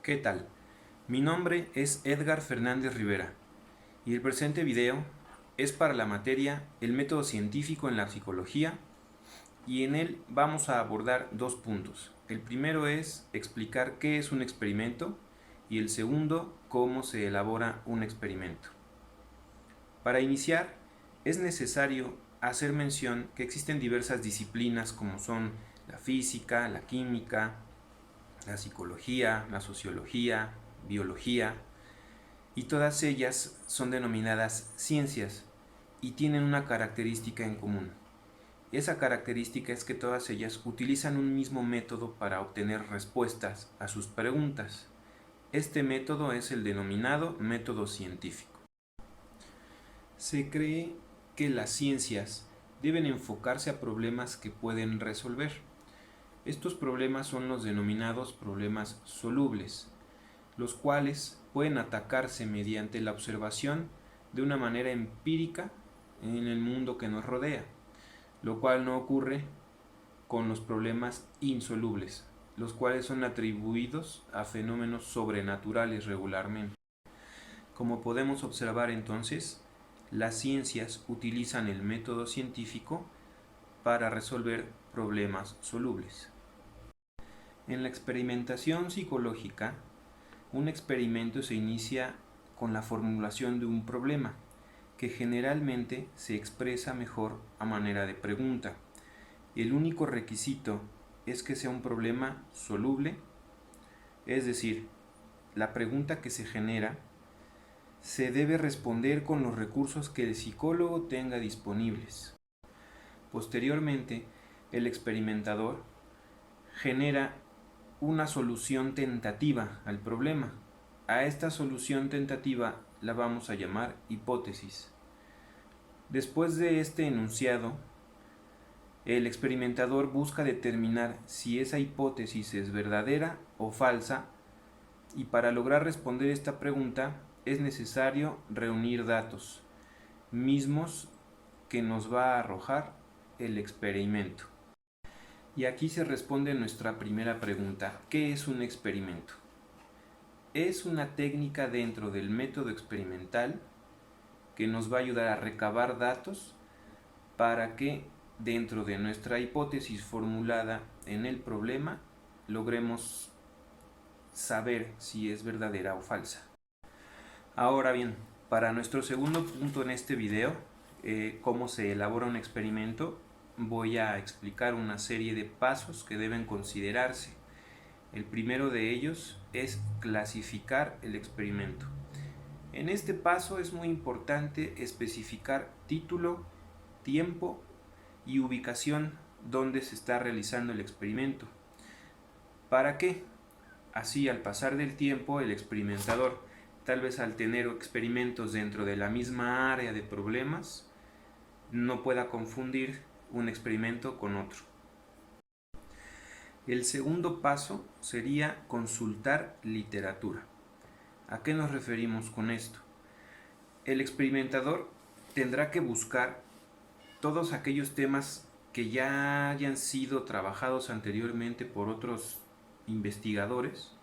¿Qué tal? Mi nombre es Edgar Fernández Rivera y el presente video es para la materia El método científico en la psicología y en él vamos a abordar dos puntos. El primero es explicar qué es un experimento y el segundo cómo se elabora un experimento. Para iniciar es necesario hacer mención que existen diversas disciplinas como son la física, la química, la psicología, la sociología, biología, y todas ellas son denominadas ciencias y tienen una característica en común. Esa característica es que todas ellas utilizan un mismo método para obtener respuestas a sus preguntas. Este método es el denominado método científico. Se cree que las ciencias deben enfocarse a problemas que pueden resolver. Estos problemas son los denominados problemas solubles, los cuales pueden atacarse mediante la observación de una manera empírica en el mundo que nos rodea, lo cual no ocurre con los problemas insolubles, los cuales son atribuidos a fenómenos sobrenaturales regularmente. Como podemos observar entonces, las ciencias utilizan el método científico para resolver problemas solubles. En la experimentación psicológica, un experimento se inicia con la formulación de un problema, que generalmente se expresa mejor a manera de pregunta. El único requisito es que sea un problema soluble, es decir, la pregunta que se genera se debe responder con los recursos que el psicólogo tenga disponibles. Posteriormente, el experimentador genera una solución tentativa al problema. A esta solución tentativa la vamos a llamar hipótesis. Después de este enunciado, el experimentador busca determinar si esa hipótesis es verdadera o falsa, y para lograr responder esta pregunta es necesario reunir datos, mismos que nos va a arrojar el experimento. Y aquí se responde nuestra primera pregunta: ¿qué es un experimento? Es una técnica dentro del método experimental que nos va a ayudar a recabar datos para que dentro de nuestra hipótesis formulada en el problema logremos saber si es verdadera o falsa. Ahora bien, para nuestro segundo punto en este video, cómo se elabora un experimento, voy a explicar una serie de pasos que deben considerarse. El primero de ellos es clasificar el experimento. En este paso es muy importante especificar título, tiempo y ubicación donde se está realizando el experimento. ¿Para qué? Así, al pasar del tiempo, el experimentador, tal vez al tener experimentos dentro de la misma área de problemas, no pueda confundir un experimento con otro. El segundo paso sería consultar literatura. ¿A qué nos referimos con esto? El experimentador tendrá que buscar todos aquellos temas que ya hayan sido trabajados anteriormente por otros investigadores,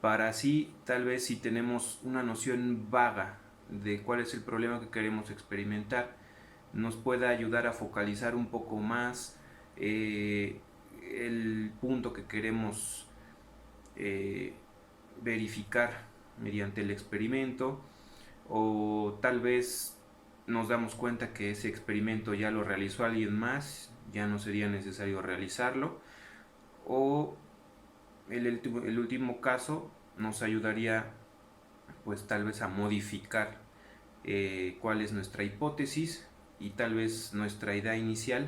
para así, tal vez si tenemos una noción vaga de cuál es el problema que queremos experimentar, nos pueda ayudar a focalizar un poco más el punto que queremos verificar mediante el experimento, o tal vez nos damos cuenta que ese experimento ya lo realizó alguien más, ya no sería necesario realizarlo, o el último caso nos ayudaría pues tal vez a modificar cuál es nuestra hipótesis, y tal vez nuestra idea inicial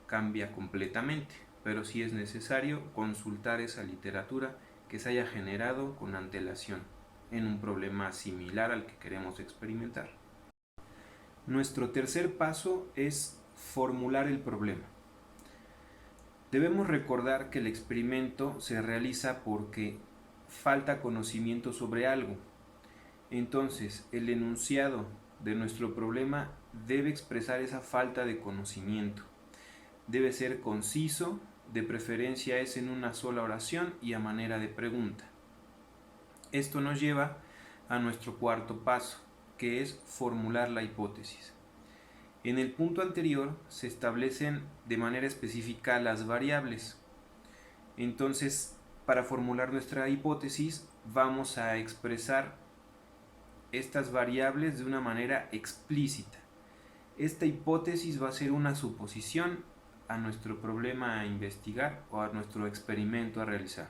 cambia completamente, pero sí es necesario consultar esa literatura que se haya generado con antelación en un problema similar al que queremos experimentar. Nuestro tercer paso es formular el problema. Debemos recordar que el experimento se realiza porque falta conocimiento sobre algo. Entonces, el enunciado de nuestro problema debe expresar esa falta de conocimiento. Debe ser conciso, de preferencia es en una sola oración y a manera de pregunta. Esto nos lleva a nuestro cuarto paso, que es formular la hipótesis. En el punto anterior se establecen de manera específica las variables. Entonces, para formular nuestra hipótesis, vamos a expresar estas variables de una manera explícita. Esta hipótesis va a ser una suposición a nuestro problema a investigar o a nuestro experimento a realizar.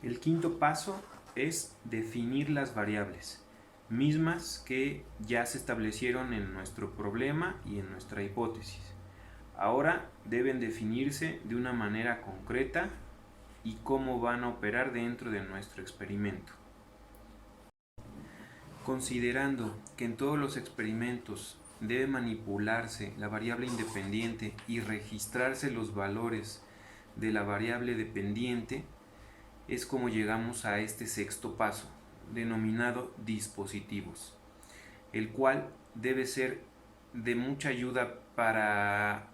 El quinto paso es definir las variables, mismas que ya se establecieron en nuestro problema y en nuestra hipótesis. Ahora deben definirse de una manera concreta y cómo van a operar dentro de nuestro experimento. Considerando que en todos los experimentos debe manipularse la variable independiente y registrarse los valores de la variable dependiente, es como llegamos a este sexto paso, denominado dispositivos, el cual debe ser de mucha ayuda para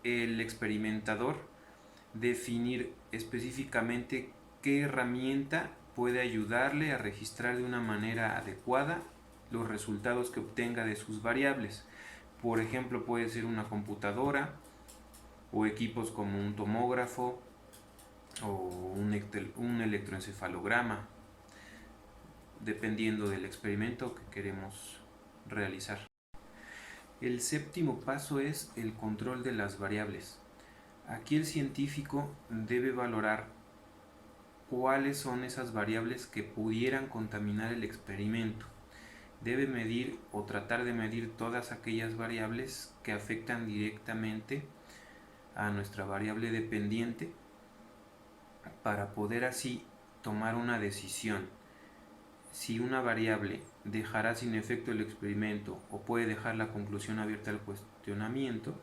el experimentador definir específicamente qué herramienta puede ayudarle a registrar de una manera adecuada los resultados que obtenga de sus variables. Por ejemplo, puede ser una computadora o equipos como un tomógrafo o un electroencefalograma, dependiendo del experimento que queremos realizar. El séptimo paso es el control de las variables. Aquí el científico debe valorar cuáles son esas variables que pudieran contaminar el experimento. Debe medir o tratar de medir todas aquellas variables que afectan directamente a nuestra variable dependiente para poder así tomar una decisión. Si una variable dejará sin efecto el experimento o puede dejar la conclusión abierta al cuestionamiento,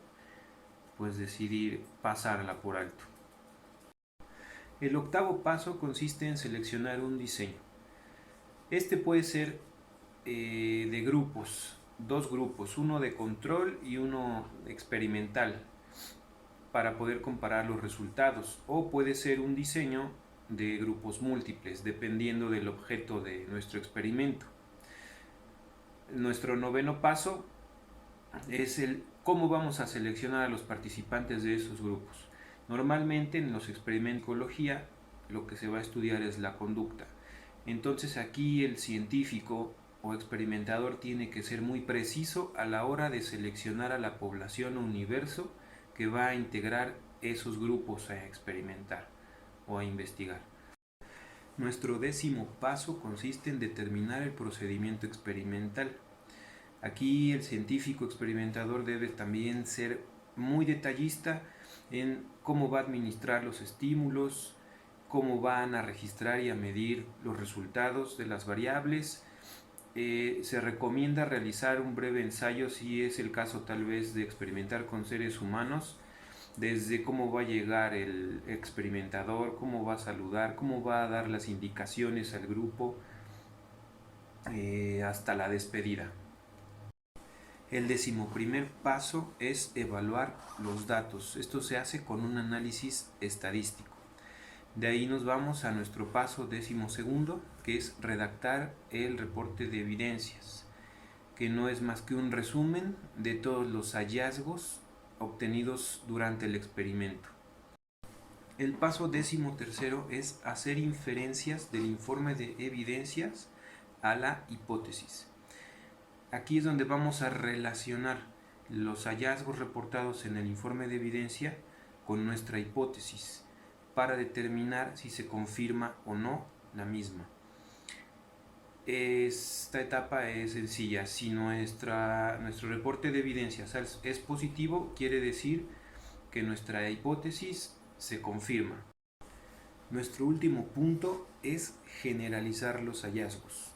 pues decidir pasarla por alto. El octavo paso consiste en seleccionar un diseño. Este puede ser de grupos, dos grupos, uno de control y uno experimental, para poder comparar los resultados, o puede ser un diseño de grupos múltiples, dependiendo del objeto de nuestro experimento. Nuestro noveno paso es el cómo vamos a seleccionar a los participantes de esos grupos. Normalmente en los experimentos de ecología lo que se va a estudiar es la conducta. Entonces aquí el científico o experimentador tiene que ser muy preciso a la hora de seleccionar a la población o universo que va a integrar esos grupos a experimentar o a investigar. Nuestro décimo paso consiste en determinar el procedimiento experimental. Aquí el científico experimentador debe también ser muy detallista en cómo va a administrar los estímulos, cómo van a registrar y a medir los resultados de las variables. Se recomienda realizar un breve ensayo si es el caso tal vez de experimentar con seres humanos, desde cómo va a llegar el experimentador, cómo va a saludar, cómo va a dar las indicaciones al grupo, hasta la despedida. El decimoprimer paso es evaluar los datos. Esto se hace con un análisis estadístico. De ahí nos vamos a nuestro paso decimosegundo, que es redactar el reporte de evidencias, que no es más que un resumen de todos los hallazgos obtenidos durante el experimento. El paso decimotercero es hacer inferencias del informe de evidencias a la hipótesis. Aquí es donde vamos a relacionar los hallazgos reportados en el informe de evidencia con nuestra hipótesis para determinar si se confirma o no la misma. Esta etapa es sencilla. Si nuestro reporte de evidencias es positivo, quiere decir que nuestra hipótesis se confirma. Nuestro último punto es generalizar los hallazgos.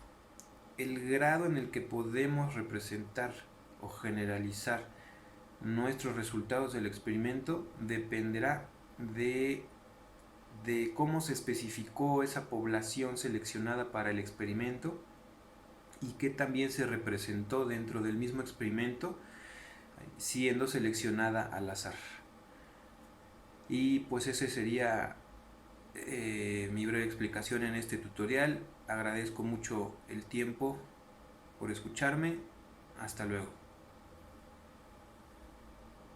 El grado en el que podemos representar o generalizar nuestros resultados del experimento dependerá de cómo se especificó esa población seleccionada para el experimento y qué también se representó dentro del mismo experimento, siendo seleccionada al azar. Y pues ese sería mi breve explicación en este tutorial. Agradezco mucho el tiempo por escucharme. Hasta luego.